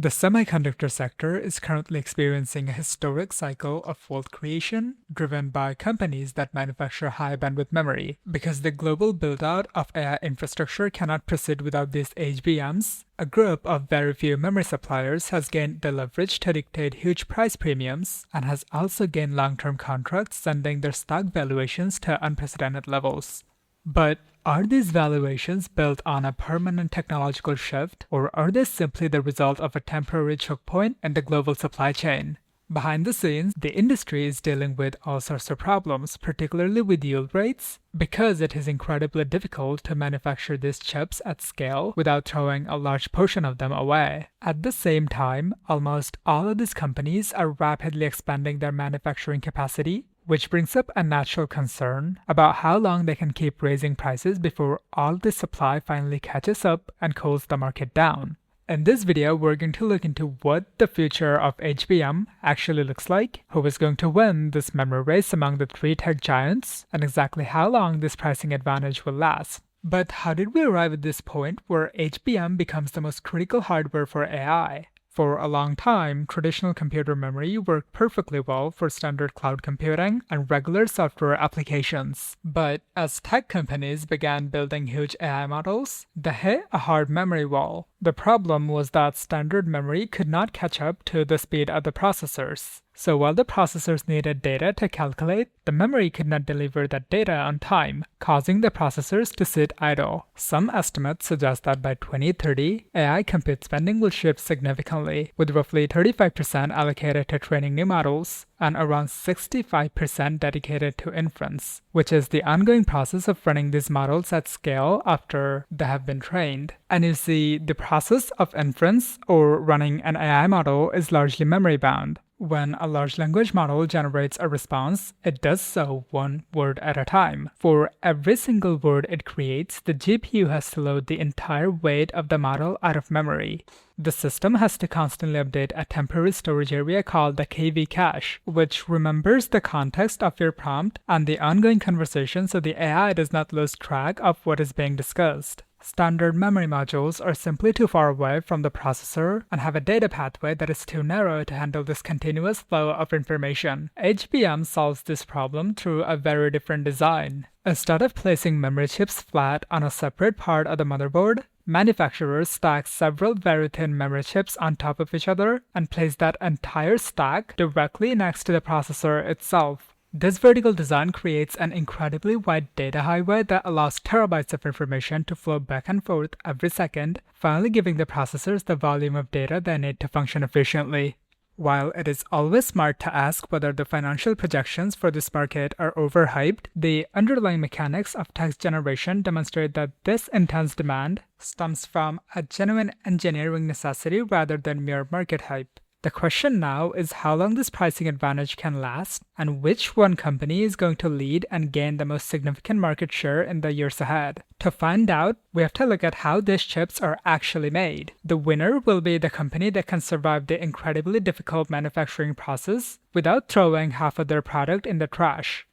The semiconductor sector is currently experiencing a historic cycle of wealth creation driven by companies that manufacture high-bandwidth memory. Because the global build-out of AI infrastructure cannot proceed without these HBMs, a group of very few memory suppliers has gained the leverage to dictate huge price premiums and has also gained long-term contracts, sending their stock valuations to unprecedented levels. But are these valuations built on a permanent technological shift, or are they simply the result of a temporary choke point in the global supply chain? Behind the scenes, the industry is dealing with all sorts of problems, particularly with yield rates, because it is incredibly difficult to manufacture these chips at scale without throwing a large portion of them away. At the same time, almost all of these companies are rapidly expanding their manufacturing capacity, which brings up a natural concern about how long they can keep raising prices before all the supply finally catches up and cools the market down. In this video, we're going to look into what the future of HBM actually looks like, who is going to win this memory race among the three tech giants, and exactly how long this pricing advantage will last. But how did we arrive at this point where HBM becomes the most critical hardware for AI? For a long time, traditional computer memory worked perfectly well for standard cloud computing and regular software applications. But as tech companies began building huge AI models, they hit a hard memory wall. The problem was that standard memory could not catch up to the speed of the processors. So while the processors needed data to calculate, the memory could not deliver that data on time, causing the processors to sit idle. Some estimates suggest that by 2030, AI compute spending will shift significantly, with roughly 35% allocated to training new models and around 65% dedicated to inference, which is the ongoing process of running these models at scale after they have been trained. And you see, the process of inference, or running an AI model, is largely memory-bound. When a large language model generates a response, it does so one word at a time. For every single word it creates, the GPU has to load the entire weight of the model out of memory. The system has to constantly update a temporary storage area called the KV cache, which remembers the context of your prompt and the ongoing conversation so the AI does not lose track of what is being discussed. Standard memory modules are simply too far away from the processor and have a data pathway that is too narrow to handle this continuous flow of information. HBM solves this problem through a very different design. Instead of placing memory chips flat on a separate part of the motherboard, manufacturers stack several very thin memory chips on top of each other and place that entire stack directly next to the processor itself. This vertical design creates an incredibly wide data highway that allows terabytes of information to flow back and forth every second, finally giving the processors the volume of data they need to function efficiently. While it is always smart to ask whether the financial projections for this market are overhyped, the underlying mechanics of text generation demonstrate that this intense demand stems from a genuine engineering necessity rather than mere market hype. The question now is how long this pricing advantage can last, and which one company is going to lead and gain the most significant market share in the years ahead. To find out, we have to look at how these chips are actually made. The winner will be the company that can survive the incredibly difficult manufacturing process without throwing half of their product in the trash.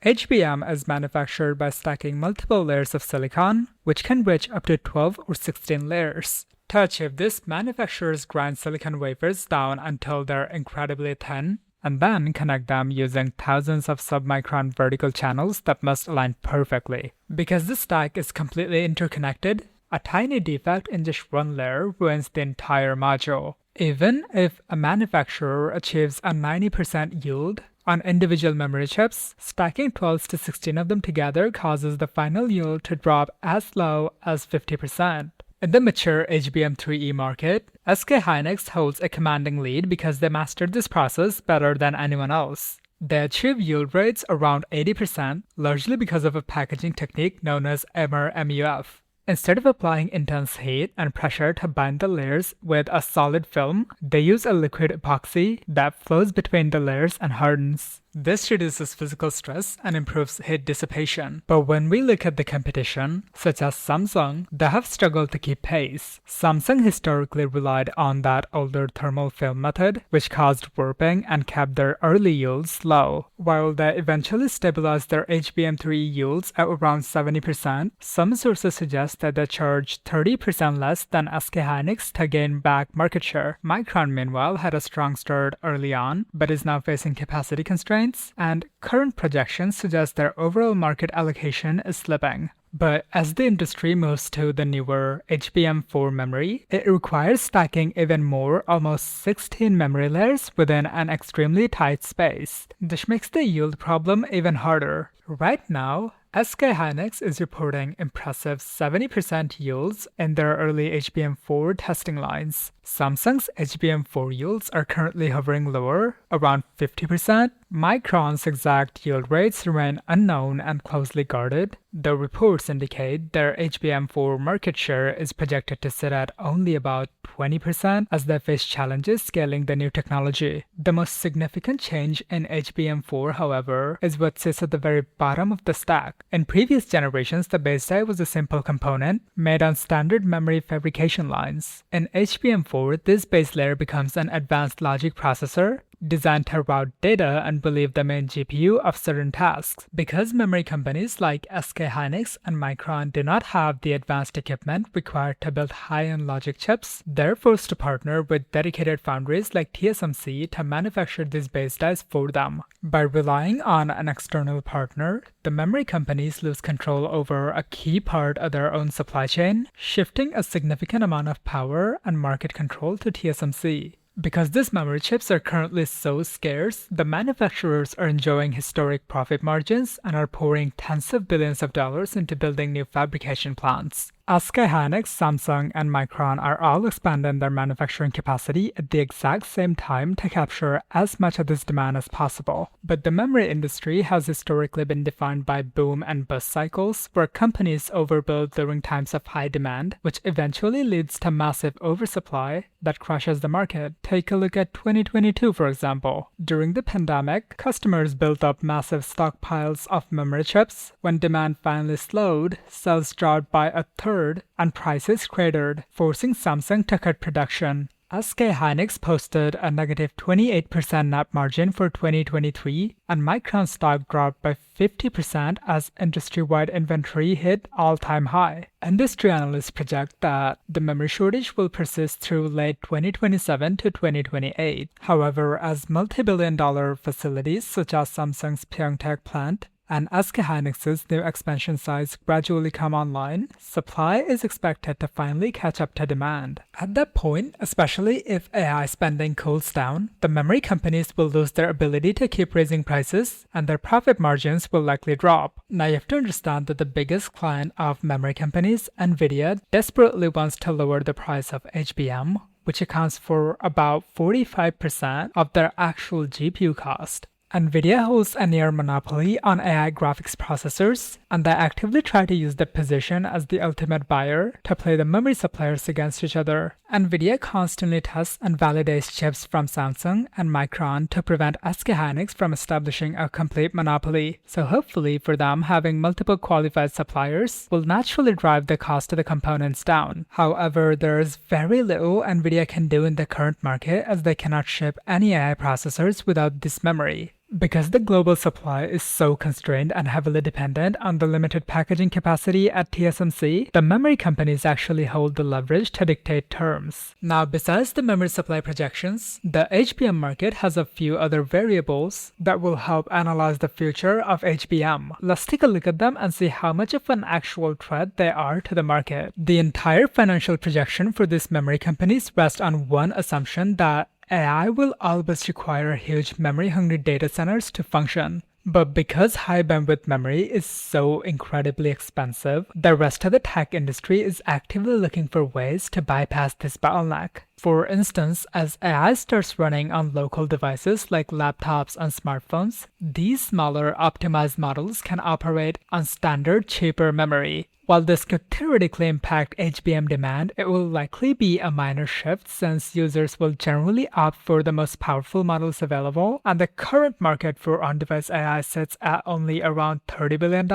HBM is manufactured by stacking multiple layers of silicon, which can reach up to 12 or 16 layers. To achieve this, manufacturers grind silicon wafers down until they're incredibly thin, and then connect them using thousands of sub-micron vertical channels that must align perfectly. Because the stack is completely interconnected, a tiny defect in just one layer ruins the entire module. Even if a manufacturer achieves a 90% yield on individual memory chips, stacking 12 to 16 of them together causes the final yield to drop as low as 50%. In the mature HBM3E market, SK Hynix holds a commanding lead because they mastered this process better than anyone else. They achieve yield rates around 80%, largely because of a packaging technique known as MR-MUF. Instead of applying intense heat and pressure to bind the layers with a solid film, they use a liquid epoxy that flows between the layers and hardens. This reduces physical stress and improves heat dissipation. But when we look at the competition, such as Samsung, they have struggled to keep pace. Samsung historically relied on that older thermal film method, which caused warping and kept their early yields low. While they eventually stabilized their HBM3 yields at around 70%, some sources suggest that they charged 30% less than SK Hynix to gain back market share. Micron, meanwhile, had a strong start early on, but is now facing capacity constraints, and current projections suggest their overall market allocation is slipping. But as the industry moves to the newer HBM4 memory, it requires stacking even more, almost 16 memory layers within an extremely tight space. This makes the yield problem even harder. Right now, SK Hynix is reporting impressive 70% yields in their early HBM4 testing lines. Samsung's HBM4 yields are currently hovering lower, around 50%. Micron's exact yield rates remain unknown and closely guarded, though reports indicate their HBM4 market share is projected to sit at only about 20% as they face challenges scaling the new technology. The most significant change in HBM4, however, is what sits at the very bottom of the stack. In previous generations, the base die was a simple component made on standard memory fabrication lines. In HBM4, this base layer becomes an advanced logic processor designed to route data and relieve the main GPU of certain tasks. Because memory companies like SK Hynix and Micron do not have the advanced equipment required to build high-end logic chips, they're forced to partner with dedicated foundries like TSMC to manufacture these base dies for them. By relying on an external partner, the memory companies lose control over a key part of their own supply chain, shifting a significant amount of power and market control to TSMC. Because these memory chips are currently so scarce, the manufacturers are enjoying historic profit margins and are pouring tens of billions of dollars into building new fabrication plants. SK Hynix, Samsung, and Micron are all expanding their manufacturing capacity at the exact same time to capture as much of this demand as possible. But the memory industry has historically been defined by boom and bust cycles, where companies overbuild during times of high demand, which eventually leads to massive oversupply that crushes the market. Take a look at 2022, for example. During the pandemic, customers built up massive stockpiles of memory chips. When demand finally slowed, sales dropped by a third and prices cratered, forcing Samsung to cut production. SK Hynix posted a negative 28% net margin for 2023, and Micron stock dropped by 50% as industry-wide inventory hit all-time high. Industry analysts project that the memory shortage will persist through late 2027 to 2028. However, as multi-billion-dollar facilities such as Samsung's Pyeongtaek plant and SK Hynix's new expansion sites gradually come online, supply is expected to finally catch up to demand. At that point, especially if AI spending cools down, the memory companies will lose their ability to keep raising prices, and their profit margins will likely drop. Now you have to understand that the biggest client of memory companies, Nvidia, desperately wants to lower the price of HBM, which accounts for about 45% of their actual GPU cost. Nvidia holds a near monopoly on AI graphics processors, and they actively try to use that position as the ultimate buyer to play the memory suppliers against each other. Nvidia constantly tests and validates chips from Samsung and Micron to prevent SK Hynix from establishing a complete monopoly. So hopefully for them, having multiple qualified suppliers will naturally drive the cost of the components down. However, there is very little Nvidia can do in the current market as they cannot ship any AI processors without this memory. Because the global supply is so constrained and heavily dependent on the limited packaging capacity at TSMC, the memory companies actually hold the leverage to dictate terms. Now, besides the memory supply projections, the HBM market has a few other variables that will help analyze the future of HBM. Let's take a look at them and see how much of an actual threat they are to the market. The entire financial projection for these memory companies rests on one assumption that AI will always require huge memory-hungry data centers to function. But because high bandwidth memory is so incredibly expensive, the rest of the tech industry is actively looking for ways to bypass this bottleneck. For instance, as AI starts running on local devices like laptops and smartphones, these smaller optimized models can operate on standard, cheaper memory. While this could theoretically impact HBM demand, it will likely be a minor shift since users will generally opt for the most powerful models available, and the current market for on-device AI sits at only around $30 billion.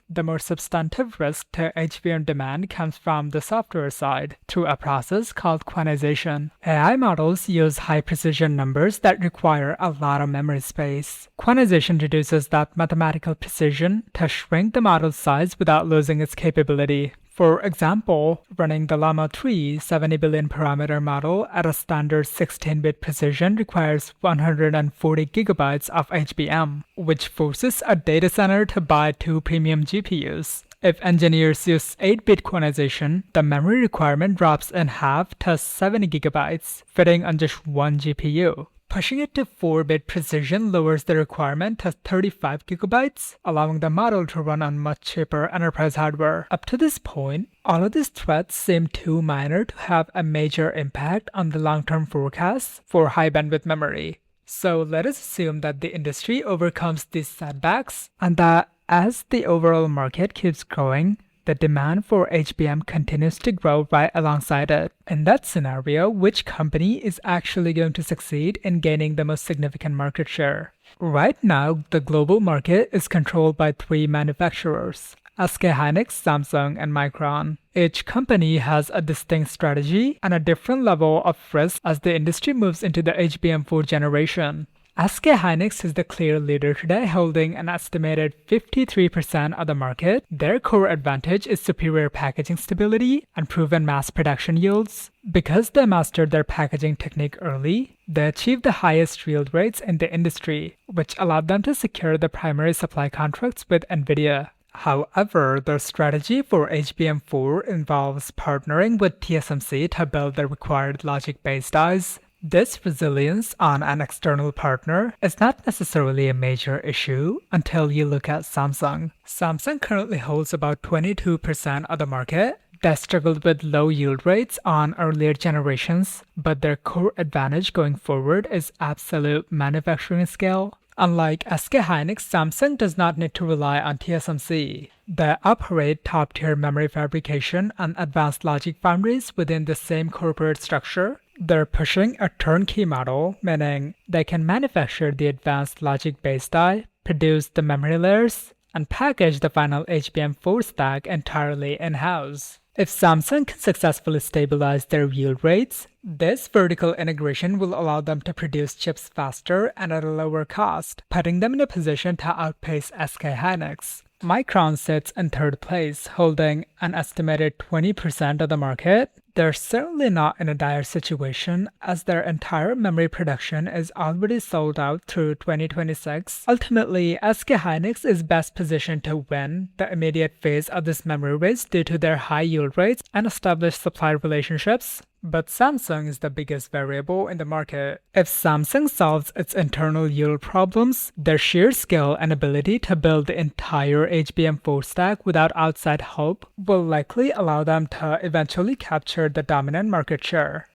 The more substantive risk to HBM demand comes from the software side, through a process called quantization. AI models use high-precision numbers that require a lot of memory space. Quantization reduces that mathematical precision to shrink the model's size without losing its capability. For example, running the Llama 3 70 billion parameter model at a standard 16-bit precision requires 140 gigabytes of HBM, which forces a data center to buy 2 premium GPUs. If engineers use 8-bit quantization, the memory requirement drops in half to 70 gigabytes, fitting on just one GPU. Pushing it to 4-bit precision lowers the requirement to 35 gigabytes, allowing the model to run on much cheaper enterprise hardware. Up to this point, all of these threats seem too minor to have a major impact on the long-term forecasts for high-bandwidth memory. So let us assume that the industry overcomes these setbacks and that as the overall market keeps growing, the demand for HBM continues to grow right alongside it. In that scenario, which company is actually going to succeed in gaining the most significant market share? Right now, the global market is controlled by 3 manufacturers: SK Hynix, Samsung, and Micron. Each company has a distinct strategy and a different level of risk as the industry moves into the HBM4 generation. SK Hynix is the clear leader today, holding an estimated 53% of the market. Their core advantage is superior packaging stability and proven mass production yields. Because they mastered their packaging technique early, they achieved the highest yield rates in the industry, which allowed them to secure the primary supply contracts with NVIDIA. However, their strategy for HBM4 involves partnering with TSMC to build the required logic-based dies. This reliance on an external partner is not necessarily a major issue until you look at Samsung. Samsung currently holds about 22% of the market. They struggled with low yield rates on earlier generations, but their core advantage going forward is absolute manufacturing scale. Unlike SK Hynix, Samsung does not need to rely on TSMC. They operate top-tier memory fabrication and advanced logic foundries within the same corporate structure. They're pushing a turnkey model, meaning they can manufacture the advanced logic-based die, produce the memory layers, and package the final HBM4 stack entirely in-house. If Samsung can successfully stabilize their yield rates, this vertical integration will allow them to produce chips faster and at a lower cost, putting them in a position to outpace SK Hynix. Micron sits in 3rd place, holding an estimated 20% of the market. They're certainly not in a dire situation, as their entire memory production is already sold out through 2026. Ultimately, SK Hynix is best positioned to win the immediate phase of this memory race due to their high yield rates and established supply relationships. But Samsung is the biggest variable in the market. If Samsung solves its internal yield problems, their sheer skill and ability to build the entire HBM4 stack without outside help will likely allow them to eventually capture the dominant market share.